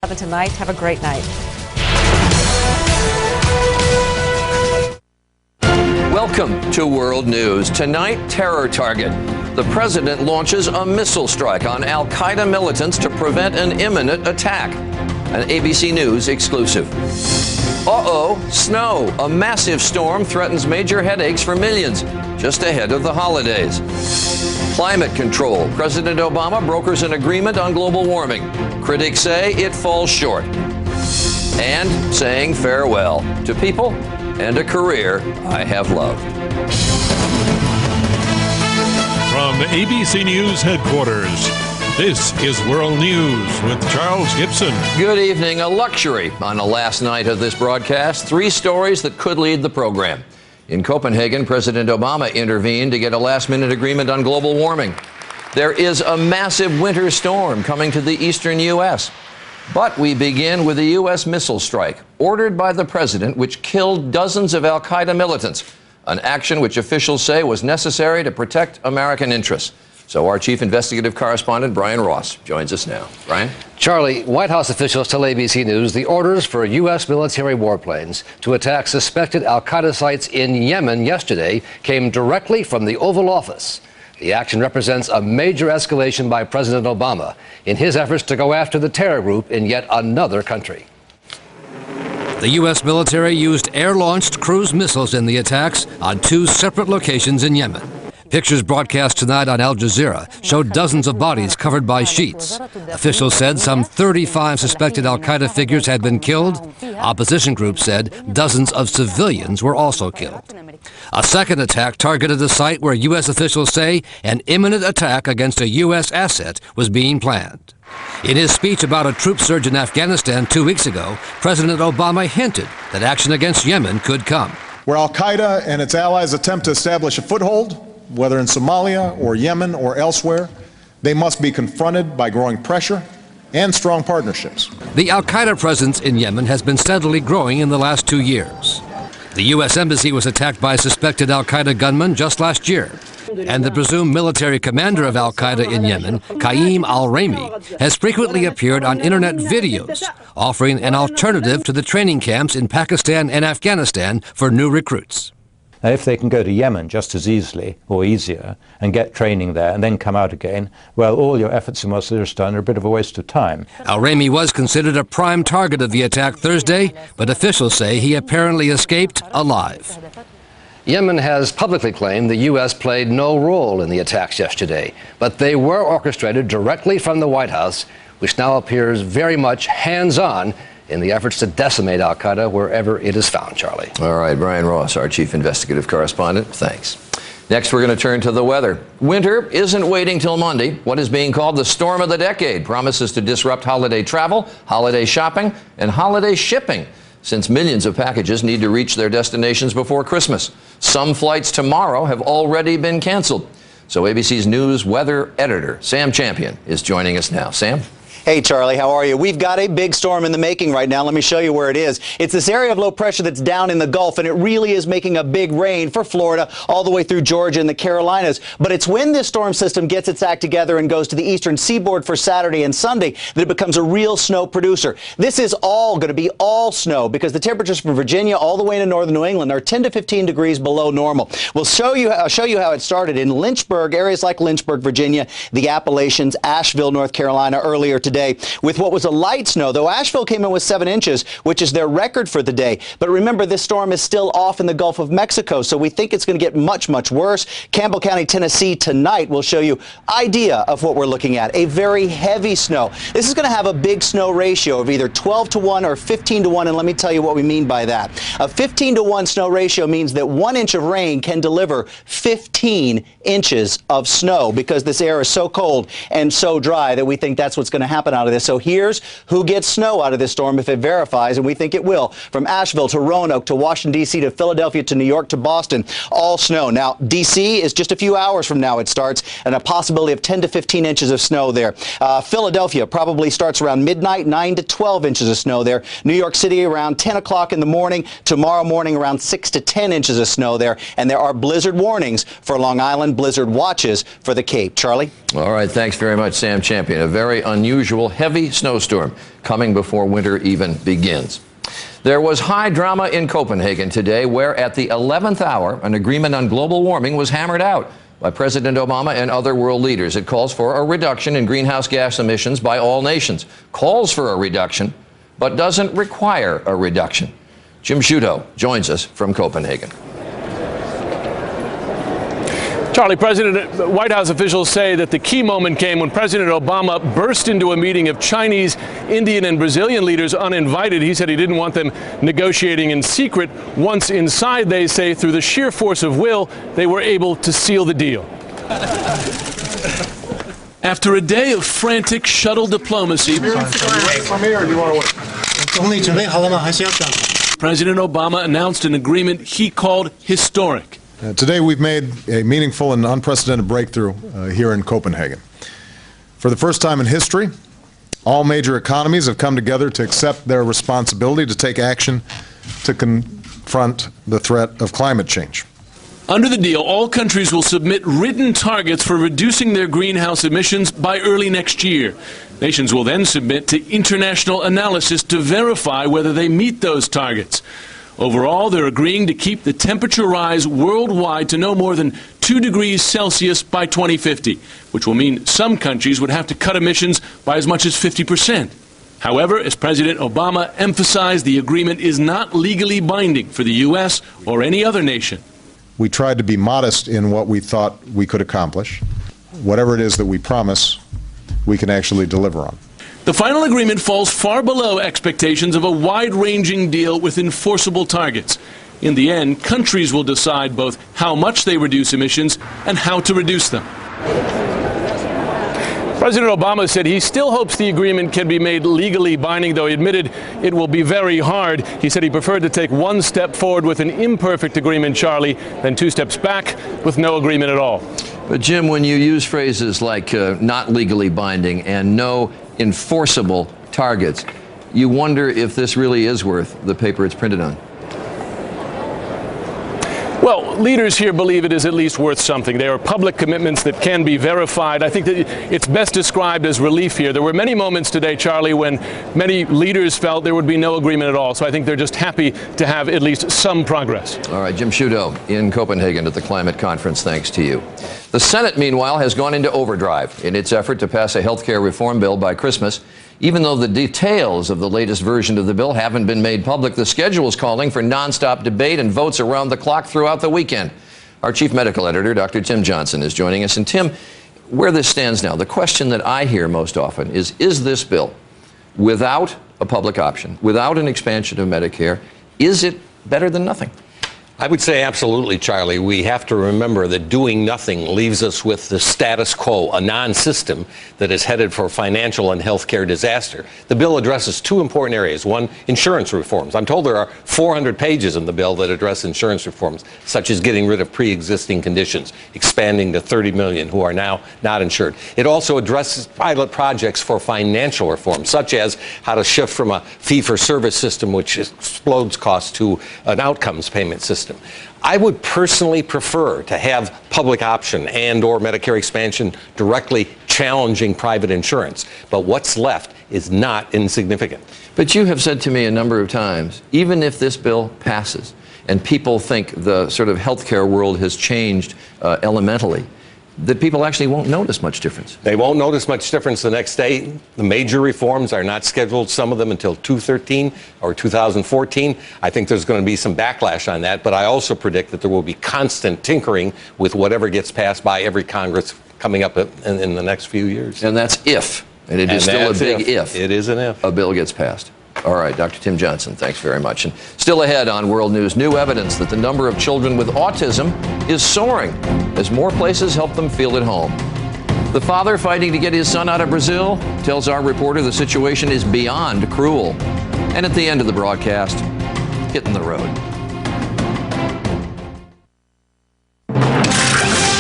Tonight. Have a great night. Welcome to World News. Tonight, terror target. The president launches a missile strike on al-Qaeda militants to prevent an imminent attack. An ABC News exclusive. Snow. A massive storm threatens major headaches for millions just ahead of the holidays. Climate control. President Obama brokers an agreement on global warming. Critics say it falls short. And saying farewell to people and a career I have loved. From ABC News headquarters, this is World News with Charles Gibson. Good evening. A luxury on the last night of this broadcast. 3 stories that could lead the program. In Copenhagen, President Obama intervened to get a last-minute agreement on global warming. There is a massive winter storm coming to the eastern U.S. But we begin with a U.S. missile strike ordered by the president, which killed dozens of al-Qaeda militants, an action which officials say was necessary to protect American interests. So our chief investigative correspondent, Brian Ross, joins us now. Brian? Charlie, White House officials tell ABC News the orders for U.S. military warplanes to attack suspected al-Qaeda sites in Yemen yesterday came directly from the Oval Office. The action represents a major escalation by President Obama in his efforts to go after the terror group in yet another country. The U.S. military used air-launched cruise missiles in the attacks on 2 separate locations in Yemen. Pictures broadcast tonight on Al Jazeera showed dozens of bodies covered by sheets. Officials said some 35 suspected al-Qaeda figures had been killed. Opposition groups said dozens of civilians were also killed. A second attack targeted a site where U.S. officials say an imminent attack against a U.S. asset was being planned. In his speech about a troop surge in Afghanistan 2 weeks ago, President Obama hinted that action against Yemen could come. Where al-Qaeda and its allies attempt to establish a foothold, whether in Somalia or Yemen or elsewhere, they must be confronted by growing pressure and strong partnerships. The al-Qaeda presence in Yemen has been steadily growing in the last 2 years. The U.S. Embassy was attacked by suspected al-Qaeda gunmen just last year. And the presumed military commander of al-Qaeda in Yemen, Qaim al-Raymi, has frequently appeared on internet videos, offering an alternative to the training camps in Pakistan and Afghanistan for new recruits. Now, if they can go to Yemen just as easily or easier and get training there and then come out again, well, all your efforts in Waziristan are a bit of a waste of time. Al-Raymi was considered a prime target of the attack Thursday, but officials say he apparently escaped alive. Yemen has publicly claimed the U.S. played no role in the attacks yesterday, but they were orchestrated directly from the White House, which now appears very much hands-on in the efforts to decimate al-Qaeda wherever it is found, Charlie. All right, Brian Ross, our chief investigative correspondent. Thanks. Next, we're going to turn to the weather. Winter isn't waiting till Monday. What is being called the storm of the decade promises to disrupt holiday travel, holiday shopping, and holiday shipping, since millions of packages need to reach their destinations before Christmas. Some flights tomorrow have already been canceled. So ABC's news weather editor, Sam Champion, is joining us now. Sam? Hey, Charlie, how are you? We've got a big storm in the making right now. Let me show you where it is. It's this area of low pressure that's down in the Gulf, and it really is making a big rain for Florida all the way through Georgia and the Carolinas. But it's when this storm system gets its act together and goes to the eastern seaboard for Saturday and Sunday that it becomes a real snow producer. This is all going to be all snow because the temperatures from Virginia all the way into northern New England are 10 to 15 degrees below normal. I'll show you how it started in Lynchburg, areas like Lynchburg, Virginia, the Appalachians, Asheville, North Carolina earlier today with what was a light snow, though Asheville came in with 7 inches, which is their record for the day. But remember, this storm is still off in the Gulf of Mexico, so we think it's going to get much, much worse. Campbell County, Tennessee tonight will show you idea of what we're looking at, a very heavy snow. This is going to have a big snow ratio of either 12 to 1 or 15 to 1, and let me tell you what we mean by that. A 15 to 1 snow ratio means that 1 inch of rain can deliver 15 inches of snow because this air is so cold and so dry that we think that's what's going to happen out of this. So here's who gets snow out of this storm if it verifies, and we think it will. From Asheville to Roanoke to Washington, D.C. to Philadelphia to New York to Boston, all snow. Now, D.C. is just a few hours from now it starts, and a possibility of 10 to 15 inches of snow there. Philadelphia probably starts around midnight, 9 to 12 inches of snow there. New York City around 10 o'clock in the morning. Tomorrow morning around 6 to 10 inches of snow there. And there are blizzard warnings for Long Island, blizzard watches for the Cape. Charlie? All right, thanks very much, Sam Champion. A very unusual unusual heavy snowstorm coming before winter even begins. There was high drama in Copenhagen today, where at the 11th hour, an agreement on global warming was hammered out by President Obama and other world leaders. It calls for a reduction in greenhouse gas emissions by all nations. Calls for a reduction, but doesn't require a reduction. Jim Sciutto joins us from Copenhagen. Charlie, White House officials say that the key moment came when President Obama burst into a meeting of Chinese, Indian, and Brazilian leaders uninvited. He said he didn't want them negotiating in secret. Once inside, they say, through the sheer force of will, they were able to seal the deal. After a day of frantic shuttle diplomacy, President Obama announced an agreement he called historic. Today we've made a meaningful and unprecedented breakthrough here in Copenhagen. For the first time in history, all major economies have come together to accept their responsibility to take action to confront the threat of climate change. Under the deal, all countries will submit written targets for reducing their greenhouse emissions by early next year. Nations will then submit to international analysis to verify whether they meet those targets. Overall, they're agreeing to keep the temperature rise worldwide to no more than 2 degrees Celsius by 2050, which will mean some countries would have to cut emissions by as much as 50%. However, as President Obama emphasized, the agreement is not legally binding for the U.S. or any other nation. We tried to be modest in what we thought we could accomplish. Whatever it is that we promise, we can actually deliver on. The final agreement falls far below expectations of a wide-ranging deal with enforceable targets. In the end, countries will decide both how much they reduce emissions and how to reduce them. President Obama said he still hopes the agreement can be made legally binding, though he admitted it will be very hard. He said he preferred to take one step forward with an imperfect agreement, Charlie, than 2 steps back with no agreement at all. But Jim, when you use phrases like not legally binding and no enforceable targets, you wonder if this really is worth the paper it's printed on. Well, leaders here believe it is at least worth something. There are public commitments that can be verified. I think that it's best described as relief here. There were many moments today, Charlie, when many leaders felt there would be no agreement at all. So I think they're just happy to have at least some progress. All right, Jim Sciutto in Copenhagen at the climate conference. Thanks to you. The Senate, meanwhile, has gone into overdrive in its effort to pass a health care reform bill by Christmas. Even though the details of the latest version of the bill haven't been made public, the schedule is calling for nonstop debate and votes around the clock throughout the weekend. Our chief medical editor, Dr. Tim Johnson, is joining us. And Tim, where this stands now, the question that I hear most often is this bill, without a public option, without an expansion of Medicare, is it better than nothing? I would say absolutely, Charlie. We have to remember that doing nothing leaves us with the status quo, a non-system that is headed for financial and healthcare disaster. The bill addresses 2 important areas. One, insurance reforms. I'm told there are 400 pages in the bill that address insurance reforms, such as getting rid of pre-existing conditions, expanding to 30 million who are now not insured. It also addresses pilot projects for financial reform, such as how to shift from a fee-for-service system, which explodes costs, to an outcomes payment system. I would personally prefer to have public option and or Medicare expansion directly challenging private insurance. But what's left is not insignificant. But you have said to me a number of times, even if this bill passes and people think the sort of healthcare world has changed elementally, that people actually won't notice much difference. They won't notice much difference the next day. The major reforms are not scheduled, some of them, until 2013 or 2014. I think there's going to be some backlash on that, but I also predict that there will be constant tinkering with whatever gets passed by every Congress coming up in the next few years. And that's if, and it is still a big if. It is an if. A bill gets passed. All right, Dr. Tim Johnson, thanks very much. And still ahead on World News, new evidence that the number of children with autism is soaring as more places help them feel at home. The father fighting to get his son out of Brazil tells our reporter the situation is beyond cruel. And at the end of the broadcast, hitting the road.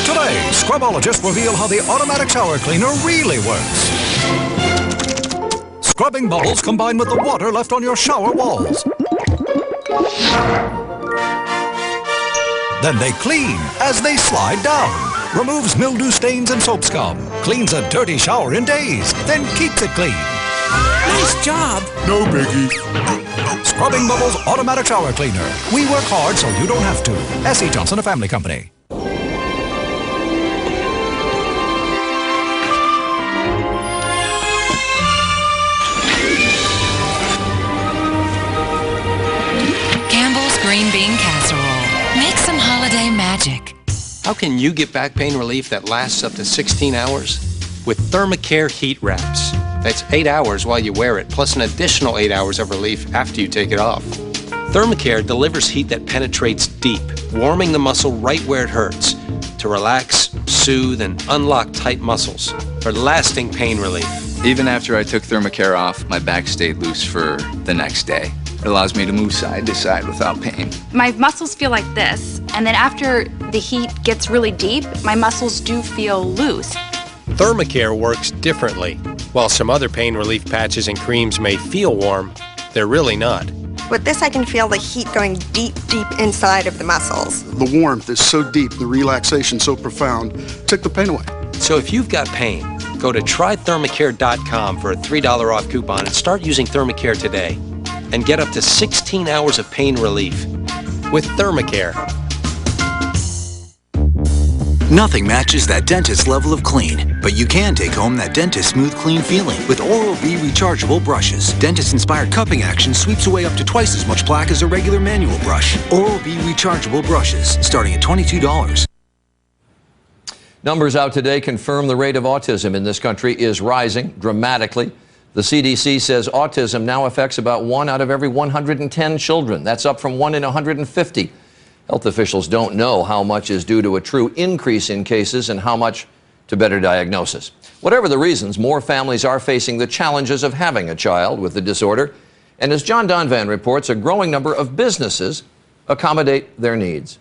Today, scrubologists reveal how the automatic shower cleaner really works. Scrubbing bubbles combined with the water left on your shower walls. Then they clean as they slide down. Removes mildew stains and soap scum. Cleans a dirty shower in days, then keeps it clean. Nice job. No biggie. Scrubbing Bubbles Automatic Shower Cleaner. We work hard so you don't have to. S.E. Johnson, a family company. Campbell's Green Bean Casserole. Make some holiday magic. How can you get back pain relief that lasts up to 16 hours? With Thermacare Heat Wraps. That's 8 hours while you wear it, plus an additional 8 hours of relief after you take it off. Thermacare delivers heat that penetrates deep, warming the muscle right where it hurts, to relax, soothe, and unlock tight muscles for lasting pain relief. Even after I took Thermacare off, my back stayed loose for the next day. It allows me to move side to side without pain. My muscles feel like this, and then after the heat gets really deep, my muscles do feel loose. Thermacare works differently. While some other pain relief patches and creams may feel warm, they're really not. With this, I can feel the heat going deep, deep inside of the muscles. The warmth is so deep, the relaxation so profound, took the pain away. So if you've got pain, go to trythermacare.com for a $3 off coupon and start using Thermacare today. And get up to 16 hours of pain relief with Thermacare. Nothing matches that dentist's level of clean, but you can take home that dentist smooth, clean feeling with Oral-B rechargeable brushes. Dentist-inspired cupping action sweeps away up to twice as much plaque as a regular manual brush. Oral-B rechargeable brushes, starting at $22. Numbers out today confirm the rate of autism in this country is rising dramatically. The CDC says autism now affects about 1 out of every 110 children. That's up from 1 in 150. Health officials don't know how much is due to a true increase in cases and how much to better diagnosis. Whatever the reasons, more families are facing the challenges of having a child with the disorder. And as John Donvan reports, a growing number of businesses accommodate their needs.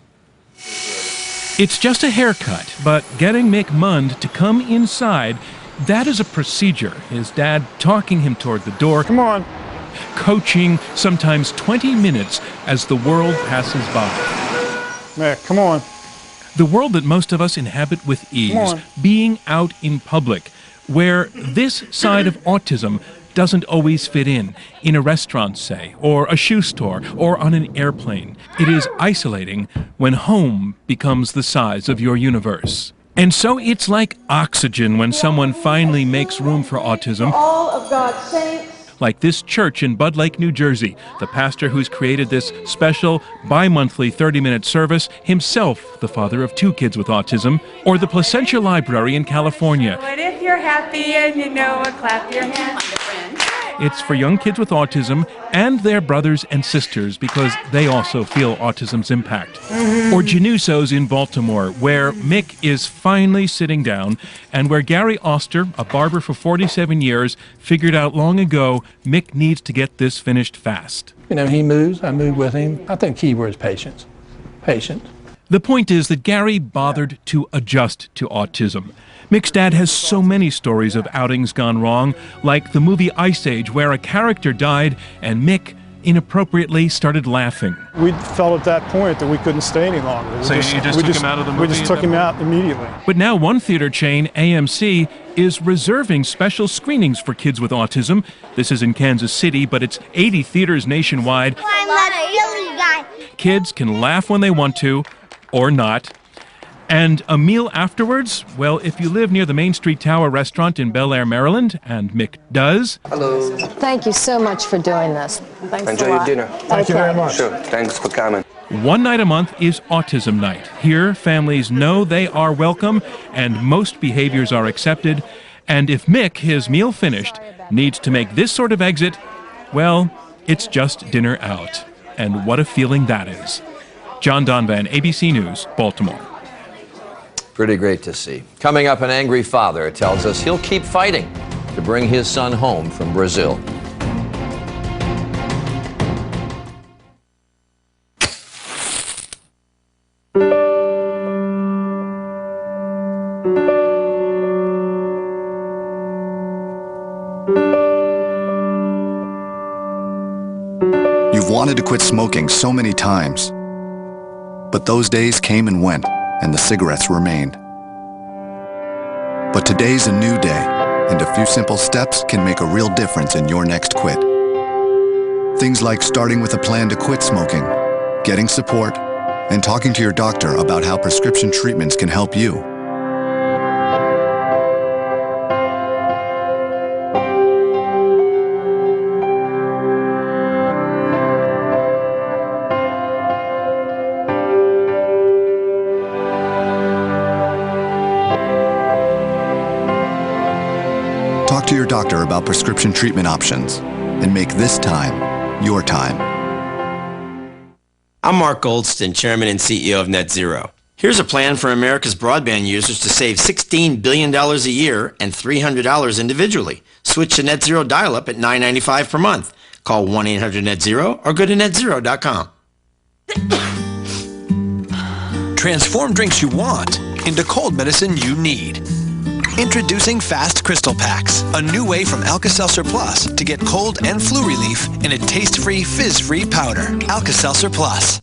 It's just a haircut, but getting Mick Mund to come inside, that is a procedure. His dad talking him toward the door. Come on. Coaching, sometimes 20 minutes as the world passes by. Mick, come on. The world that most of us inhabit with ease, being out in public, where this side of autism doesn't always fit in a restaurant, say, or a shoe store, or on an airplane. It is isolating when home becomes the size of your universe. And so it's like oxygen when someone finally makes room for autism. All of God's saints. Like this church in Bud Lake, New Jersey, the pastor who's created this special bi-monthly 30-minute service, himself the father of 2 kids with autism, or the Placentia Library in California. But if you're happy and you know it, clap your hands. It's for young kids with autism and their brothers and sisters because they also feel autism's impact. Or Genuso's in Baltimore, where Mick is finally sitting down and where Gary Oster, a barber for 47 years, figured out long ago Mick needs to get this finished fast. You know, he moves, I move with him. I think key word is patience. Patience. The point is that Gary bothered to adjust to autism. Mick's dad has so many stories of outings gone wrong, like the movie Ice Age, where a character died and Mick inappropriately started laughing. We felt at that point that we couldn't stay any longer. So you just took him out of the movie? We just took him out immediately. But now one theater chain, AMC, is reserving special screenings for kids with autism. This is in Kansas City, but it's 80 theaters nationwide. I'm that silly guy. Kids can laugh when they want to, or not. And a meal afterwards? Well, if you live near the Main Street Tower restaurant in Bel Air, Maryland, and Mick does. Hello. Thank you so much for doing this. Thanks Enjoy your dinner. Thank you very much. Sure. Thanks for coming. One night a month is Autism Night. Here, families know they are welcome and most behaviors are accepted. And if Mick, his meal finished, needs to make this sort of exit, well, it's just dinner out. And what a feeling that is. John Donvan, ABC News, Baltimore. Pretty great to see. Coming up, an angry father tells us he'll keep fighting to bring his son home from Brazil. You've wanted to quit smoking so many times, but those days came and went, and the cigarettes remained. But today's a new day, and a few simple steps can make a real difference in your next quit. Things like starting with a plan to quit smoking, getting support, and talking to your doctor about how prescription treatments can help you. Talk to your doctor about prescription treatment options and make this time your time. I'm Mark Goldston, Chairman and CEO of Net Zero. Here's a plan for America's broadband users to save $16 billion a year and $300 individually. Switch to Net Zero dial-up at $9.95 per month. Call 1-800-NET-ZERO or go to netzero.com. Transform drinks you want into cold medicine you need. Introducing Fast Crystal Packs, a new way from Alka-Seltzer Plus to get cold and flu relief in a taste-free, fizz-free powder. Alka-Seltzer Plus.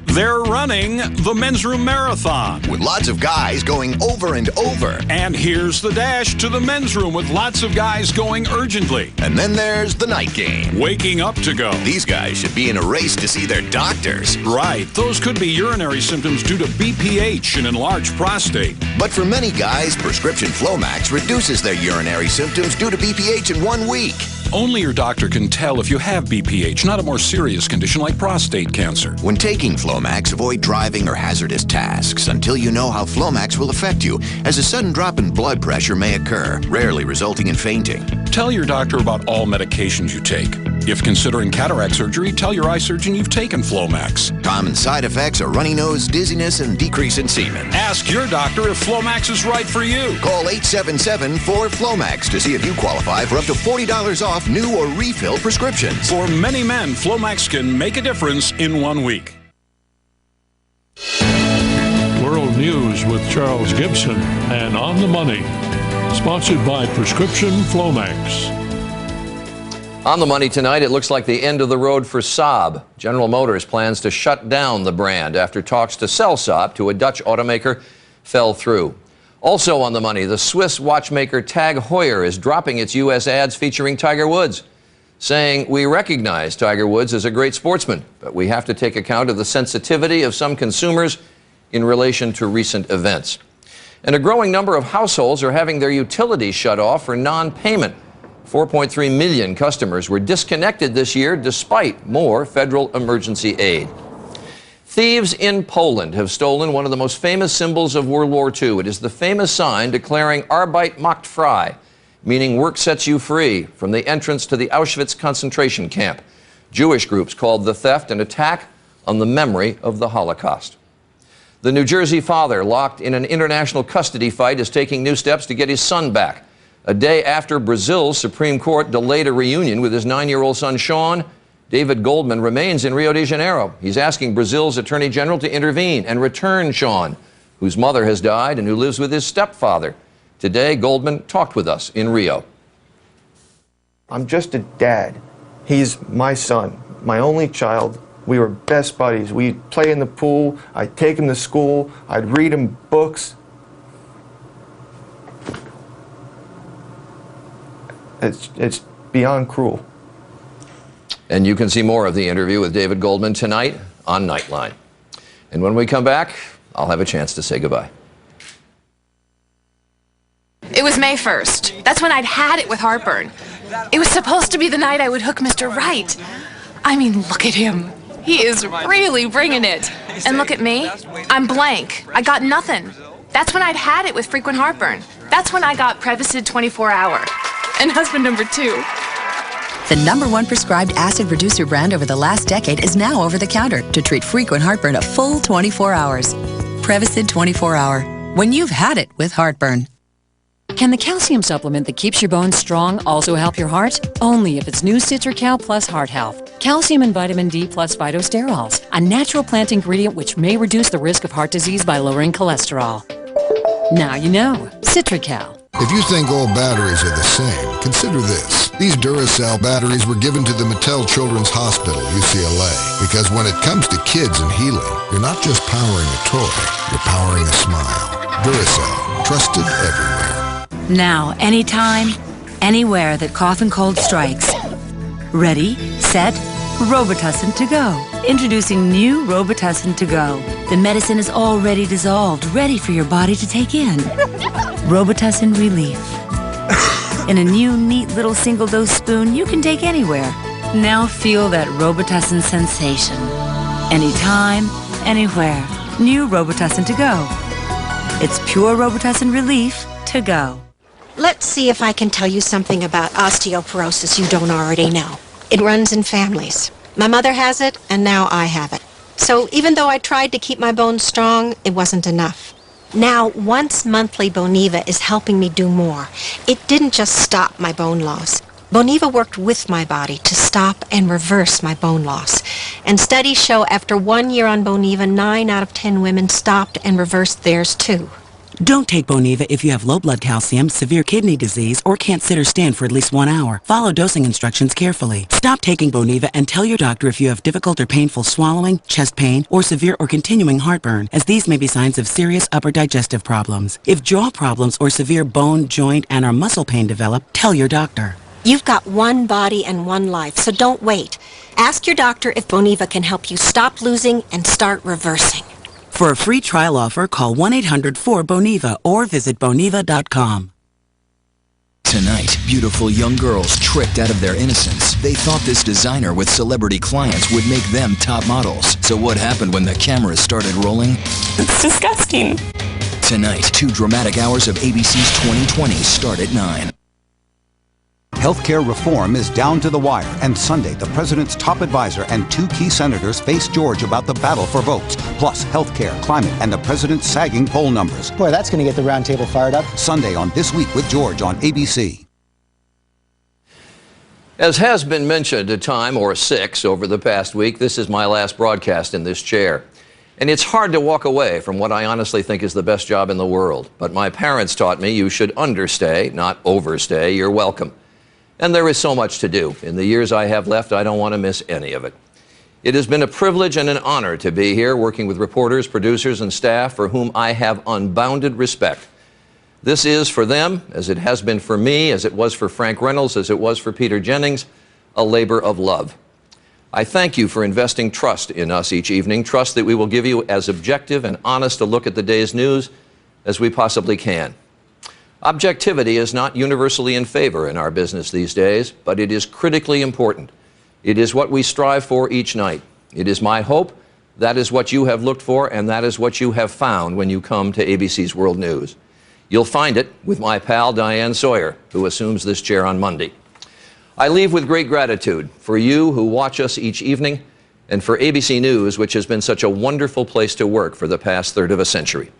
They're running the Men's Room Marathon. With lots of guys going over and over. And here's the dash to the men's room with lots of guys going urgently. And then there's the night game. Waking up to go. These guys should be in a race to see their doctors. Right. Those could be urinary symptoms due to BPH and enlarged prostate. But for many guys, prescription Flomax reduces their urinary symptoms due to BPH in 1 week. Only your doctor can tell if you have BPH, not a more serious condition like prostate cancer. When taking Flomax, avoid driving or hazardous tasks until you know how Flomax will affect you, as a sudden drop in blood pressure may occur, rarely resulting in fainting. Tell your doctor about all medications you take. If considering cataract surgery, tell your eye surgeon you've taken Flomax. Common side effects are runny nose, dizziness, and decrease in semen. Ask your doctor if Flomax is right for you. Call 877-4FLOMAX to see if you qualify for up to $40 off new or refill prescriptions. For many men, Flomax can make a difference in 1 week. World News with Charles Gibson and On the Money. Sponsored by Prescription Flomax. On the money tonight, it looks like the end of the road for Saab. General Motors plans to shut down the brand after talks to sell Saab to a Dutch automaker fell through. Also on the money, the Swiss watchmaker Tag Heuer is dropping its U.S. ads featuring Tiger Woods, saying, "We recognize Tiger Woods as a great sportsman, but we have to take account of the sensitivity of some consumers in relation to recent events." And a growing number of households are having their utilities shut off for non-payment. 4.3 million customers were disconnected this year despite more federal emergency aid. Thieves in Poland have stolen one of the most famous symbols of World War II. It is the famous sign declaring Arbeit macht frei, meaning work sets you free, from the entrance to the Auschwitz concentration camp. Jewish groups called the theft an attack on the memory of the Holocaust. The New Jersey father locked in an international custody fight is taking new steps to get his son back. A day after Brazil's Supreme Court delayed a reunion with his 9-year-old son, Sean, David Goldman remains in Rio de Janeiro. He's asking Brazil's Attorney General to intervene and return Sean, whose mother has died and who lives with his stepfather. Today, Goldman talked with us in Rio. I'm just a dad. He's my son, my only child. We were best buddies. We'd play in the pool. I'd take him to school. I'd read him books. It's beyond cruel. And you can see more of the interview with David Goldman tonight on Nightline. And when we come back, I'll have a chance to say goodbye. It was May 1st. That's when I'd had it with heartburn. It was supposed to be the night I would hook Mr. Right. I mean, look at him. He is really bringing it. And look at me. I'm blank. I got nothing. That's when I'd had it with frequent heartburn. That's when I got Prevacid 24-hour. And husband number 2. The #1 prescribed acid reducer brand over the last decade is now over the counter to treat frequent heartburn a full 24 hours. Prevacid 24-hour. When you've had it with heartburn. Can the calcium supplement that keeps your bones strong also help your heart? Only if it's new Citracal Plus Heart Health. Calcium and vitamin D plus phytosterols, a natural plant ingredient which may reduce the risk of heart disease by lowering cholesterol. Now you know. Citracal. If you think all batteries are the same, consider this. These Duracell batteries were given to the Mattel Children's Hospital, UCLA, because when it comes to kids and healing, you're not just powering a toy, you're powering a smile. Duracell, trusted everywhere. Now, anytime, anywhere that cough and cold strikes. Ready, set, Robitussin to go. Introducing new Robitussin to go. The medicine is already dissolved, ready for your body to take in. Robitussin Relief. In a new, neat little single-dose spoon you can take anywhere. Now feel that Robitussin sensation. Anytime, anywhere. New Robitussin to go. It's pure Robitussin Relief to go. Let's see if I can tell you something about osteoporosis you don't already know. It runs in families. My mother has it, and now I have it. So even though I tried to keep my bones strong, it wasn't enough. Now, once monthly Boniva is helping me do more. It didn't just stop my bone loss. Boniva worked with my body to stop and reverse my bone loss. And studies show after 1 year on Boniva, 9 out of 10 women stopped and reversed theirs too. Don't take Boniva if you have low blood calcium, severe kidney disease, or can't sit or stand for at least 1 hour. Follow dosing instructions carefully. Stop taking Boniva and tell your doctor if you have difficult or painful swallowing, chest pain, or severe or continuing heartburn, as these may be signs of serious upper digestive problems. If jaw problems or severe bone, joint, and or muscle pain develop, tell your doctor. You've got one body and one life, so don't wait. Ask your doctor if Boniva can help you stop losing and start reversing. For a free trial offer, call 1-800-4-BONIVA or visit boniva.com. Tonight, beautiful young girls tricked out of their innocence. They thought this designer with celebrity clients would make them top models. So what happened when the cameras started rolling? It's disgusting. Tonight, 2 dramatic hours of ABC's 2020 start at 9. Healthcare reform is down to the wire, and Sunday, the president's top advisor and 2 key senators face George about the battle for votes, plus healthcare, climate, and the president's sagging poll numbers. Boy, that's going to get the roundtable fired up. Sunday on This Week with George on ABC. As has been mentioned a time or 6 over the past week, this is my last broadcast in this chair. And it's hard to walk away from what I honestly think is the best job in the world. But my parents taught me you should understay, not overstay, your welcome. And there is so much to do. In the years I have left, I don't want to miss any of it. It has been a privilege and an honor to be here working with reporters, producers, and staff for whom I have unbounded respect. This is for them, as it has been for me, as it was for Frank Reynolds, as it was for Peter Jennings, a labor of love. I thank you for investing trust in us each evening, trust that we will give you as objective and honest a look at the day's news as we possibly can. Objectivity is not universally in favor in our business these days, but it is critically important. It is what we strive for each night. It is my hope that is what you have looked for, and that is what you have found when you come to ABC's World News. You'll find it with my pal Diane Sawyer, who assumes this chair on Monday. I leave with great gratitude for you who watch us each evening, and for ABC News, which has been such a wonderful place to work for the past third of a century.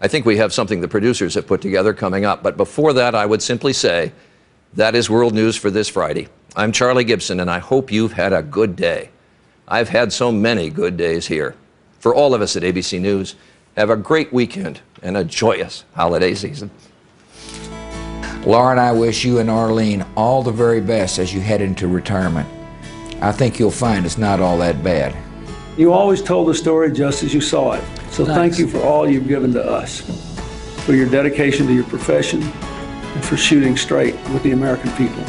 I think we have something the producers have put together coming up, but before that, I would simply say that is World News for this Friday. I'm Charlie Gibson, and I hope you've had a good day. I've had so many good days here. For all of us at ABC News, have a great weekend and a joyous holiday season. Laura and I wish you and Arlene all the very best as you head into retirement. I think you'll find it's not all that bad. You always told the story just as you saw it. So thank you for all you've given to us, for your dedication to your profession, and for shooting straight with the American people.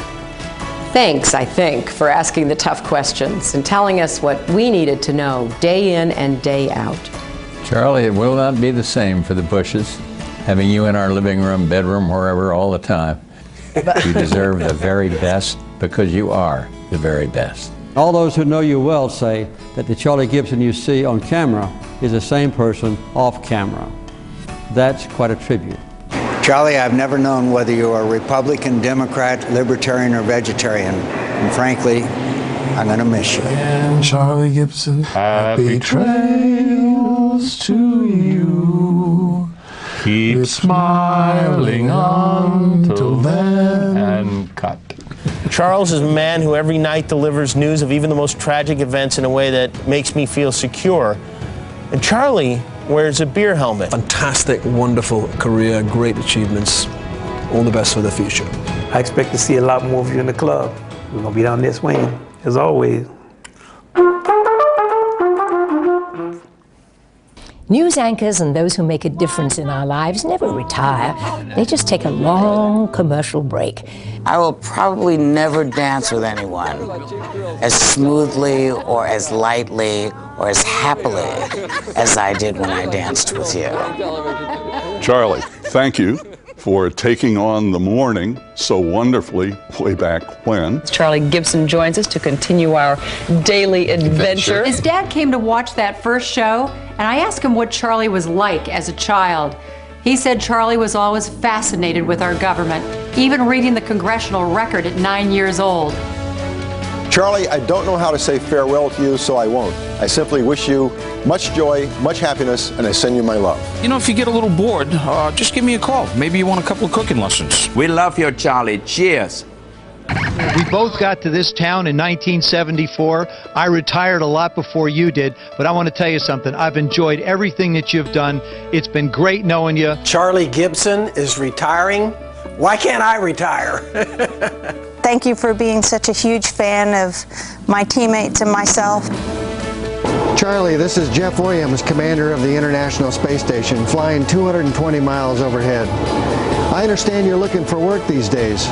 Thanks, I think, for asking the tough questions and telling us what we needed to know day in and day out. Charlie, it will not be the same for the Bushes, having you in our living room, bedroom, wherever, all the time. You deserve the very best because you are the very best. All those who know you well say that the Charlie Gibson you see on camera is the same person off camera. That's quite a tribute. Charlie, I've never known whether you're a Republican, Democrat, Libertarian, or Vegetarian. And frankly, I'm going to miss you. And Charlie Gibson, happy trails to you. Keep smiling until then and cut. Charles is a man who every night delivers news of even the most tragic events in a way that makes me feel secure. And Charlie wears a beer helmet. Fantastic, wonderful career, great achievements. All the best for the future. I expect to see a lot more of you in the club. We're going to be down there swinging, as always. News anchors and those who make a difference in our lives never retire. They just take a long commercial break. I will probably never dance with anyone as smoothly or as lightly or as happily as I did when I danced with you. Charlie, thank you for taking on the morning so wonderfully way back when. Charlie Gibson joins us to continue our daily adventure. His dad came to watch that first show, and I asked him what Charlie was like as a child. He said Charlie was always fascinated with our government, even reading the congressional record at 9 years old. Charlie, I don't know how to say farewell to you, so I won't. I simply wish you much joy, much happiness, and I send you my love. You know, if you get a little bored, just give me a call. Maybe you want a couple of cooking lessons. We love you, Charlie. Cheers. We both got to this town in 1974. I retired a lot before you did, but I want to tell you something. I've enjoyed everything that you've done. It's been great knowing you. Charlie Gibson is retiring. Why can't I retire? Thank you for being such a huge fan of my teammates and myself. Charlie, this is Jeff Williams, commander of the International Space Station, flying 220 miles overhead. I understand you're looking for work these days.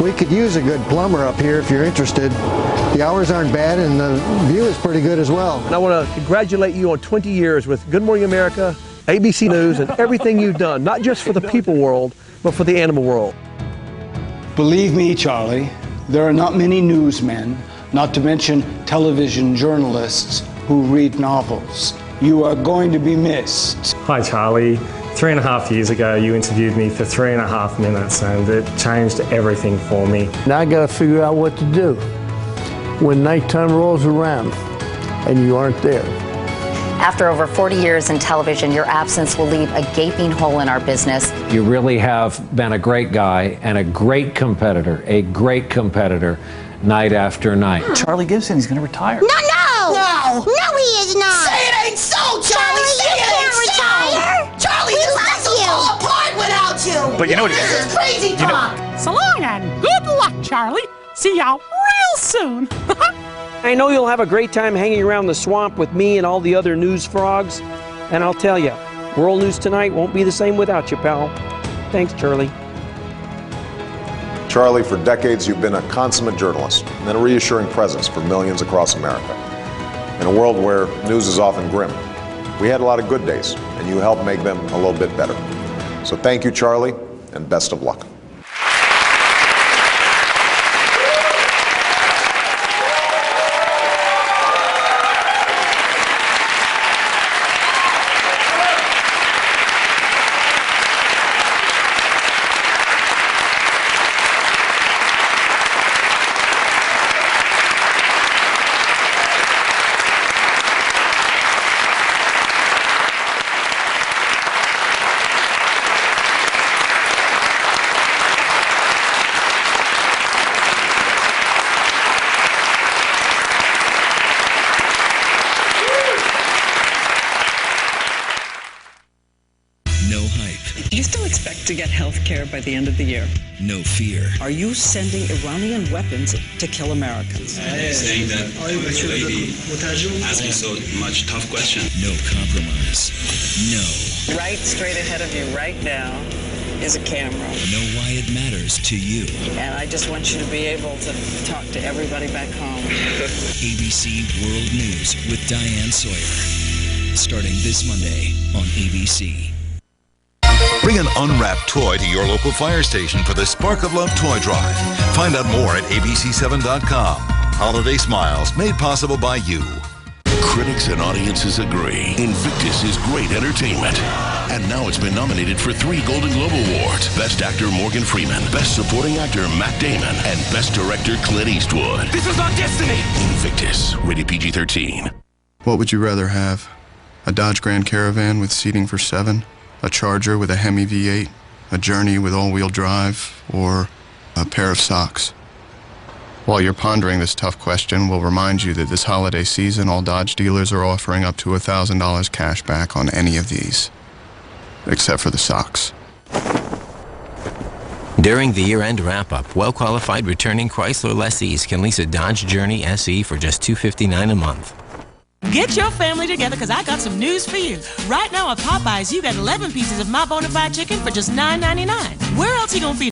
We could use a good plumber up here if you're interested. The hours aren't bad and the view is pretty good as well. And I want to congratulate you on 20 years with Good Morning America, ABC News, and everything you've done, not just for the people world, but for the animal world. Believe me, Charlie, there are not many newsmen, not to mention television journalists, who read novels. You are going to be missed. Hi, Charlie. 3.5 years ago, you interviewed me for 3.5 minutes, and it changed everything for me. Now I got to figure out what to do when nighttime rolls around and you aren't there. After over 40 years in television, your absence will leave a gaping hole in our business. You really have been a great guy and a great competitor night after night. Charlie Gibson, he's going to retire. No! No, he is not. Say it ain't so, Charlie. Say it ain't so. Charlie, this place will fall apart without you. But you know what? This is crazy talk. So long and good luck, Charlie. See y'all real soon. I know you'll have a great time hanging around the swamp with me and all the other news frogs. And I'll tell you, World News Tonight won't be the same without you, pal. Thanks, Charlie. Charlie, for decades you've been a consummate journalist and a reassuring presence for millions across America. In a world where news is often grim, we had a lot of good days, and you helped make them a little bit better. So thank you, Charlie, and best of luck. Do you still expect to get health care by the end of the year? No fear. Are you sending Iranian weapons to kill Americans? Saying that the lady asking so much tough question. No compromise. No. Right straight ahead of you right now is a camera. Know why it matters to you. And I just want you to be able to talk to everybody back home. ABC World News with Diane Sawyer. Starting this Monday on ABC. Bring an unwrapped toy to your local fire station for the Spark of Love Toy Drive. Find out more at abc7.com. Holiday smiles made possible by you. Critics and audiences agree. Invictus is great entertainment. And now it's been nominated for 3 Golden Globe Awards. Best Actor Morgan Freeman, Best Supporting Actor Matt Damon, and Best Director Clint Eastwood. This is our destiny! Invictus, rated PG-13. What would you rather have? A Dodge Grand Caravan with seating for 7? A Charger with a Hemi V8, a Journey with all-wheel drive, or a pair of socks? While you're pondering this tough question, we'll remind you that this holiday season, all Dodge dealers are offering up to $1,000 cash back on any of these, except for the socks. During the year-end wrap-up, well-qualified returning Chrysler lessees can lease a Dodge Journey SE for just $259 a month. Get your family together because I got some news for you. Right now at Popeyes, you got 11 pieces of my bona fide chicken for just $9.99. Where else you gonna feed